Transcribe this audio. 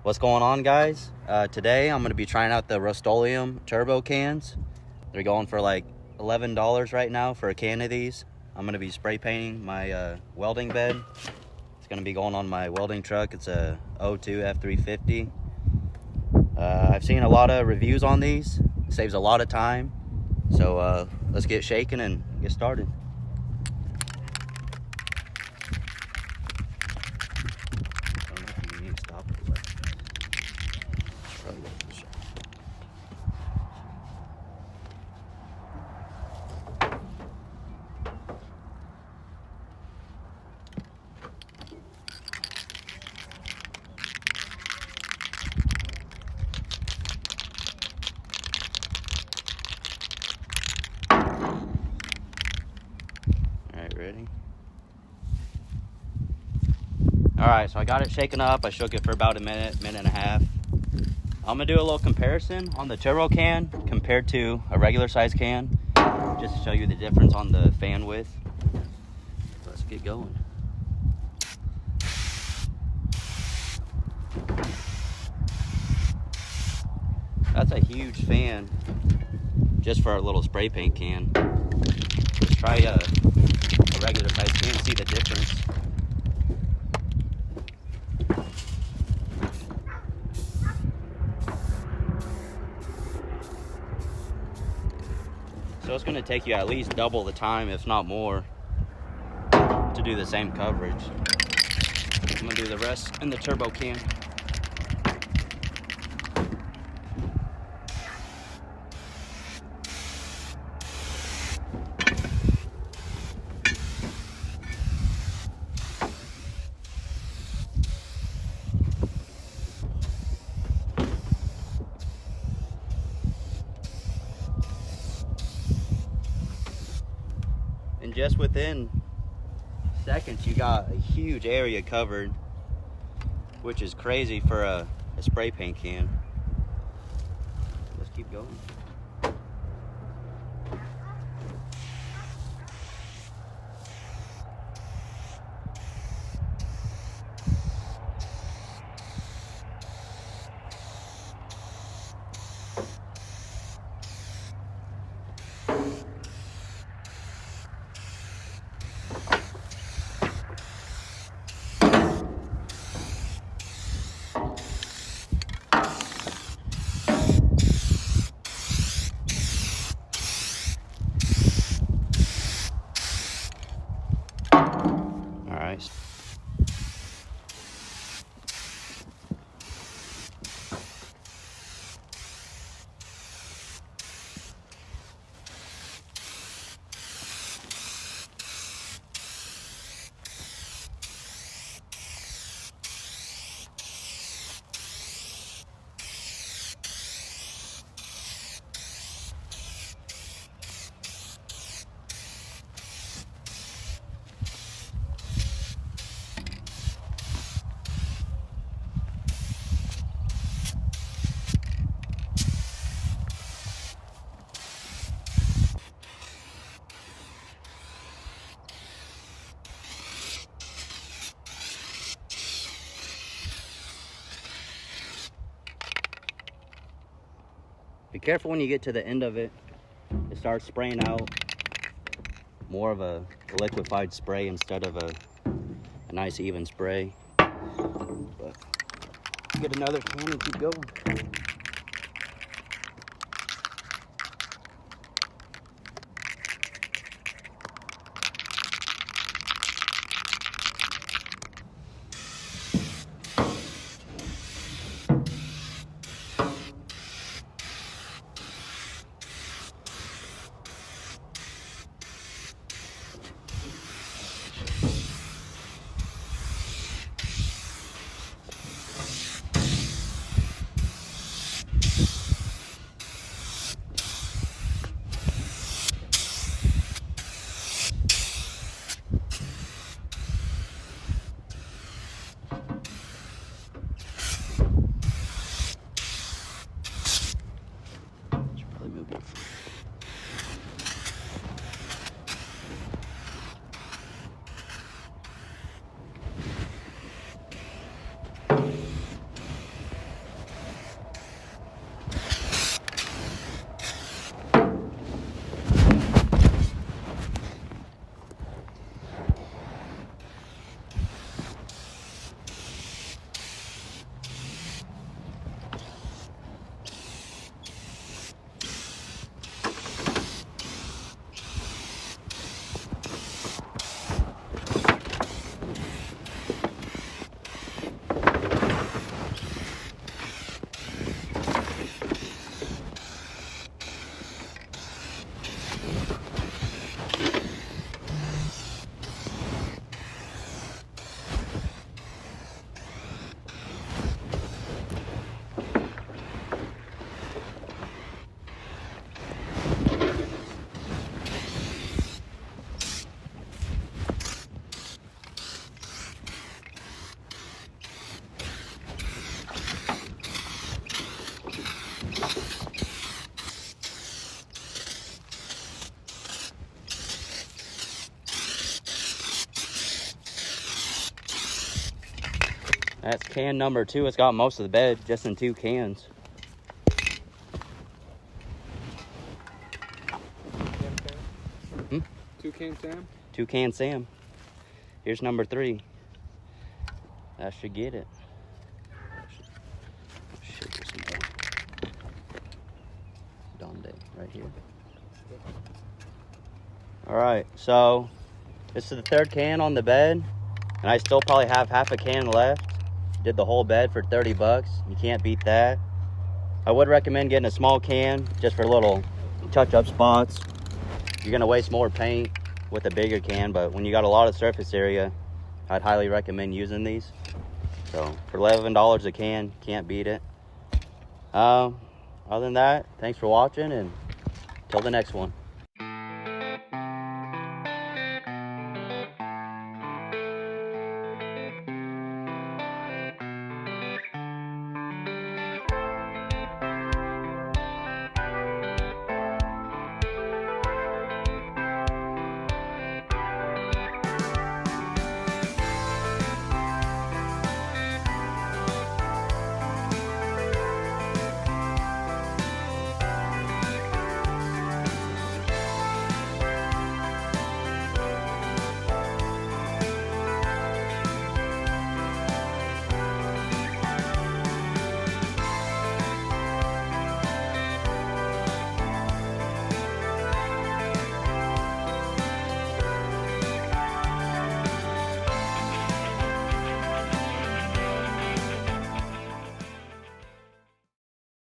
What's going on, guys? Today I'm going to be trying out the Rust-Oleum Turbo Cans. They're going for like $11 right now for a can of these. I'm going to be spray painting my welding bed. It's going to be going on my welding truck. It's a 02 F350. I've seen a lot of reviews on these. It saves a lot of time. So let's get shaking and get started. Ready? Alright, so I got it shaken up. I shook it for about a minute and a half. I'm gonna do a little comparison on the turbo can compared to a regular size can, just to show you the difference on the fan width. Let's get going. That's a huge fan just for a little spray paint can. Let's try a regular size can, see the difference. So it's going to take you at least double the time, if not more, to do the same coverage. I'm going to do the rest in the turbo can. And just within seconds, you got a huge area covered, which is crazy for a spray paint can. Let's keep going. Alright. Be careful when you get to the end of it. It starts spraying out more of a liquefied spray instead of a nice even spray. But get another can and keep going. That's can number 2. It's got most of the bed just in 2 cans. Hmm? 2 can Sam? 2 can Sam. Here's number 3. That should get it. Should get some more. Donde right here. All right, so this is the 3rd can on the bed, and I still probably have half a can left. Did the whole bed for 30 bucks. You can't beat that. I would recommend getting a small can just for little touch-up spots. You're gonna waste more paint with a bigger can, but when you got a lot of surface area, I'd highly recommend using these. So for $11 a can, can't beat it. Other than that, thanks for watching, and till the next one.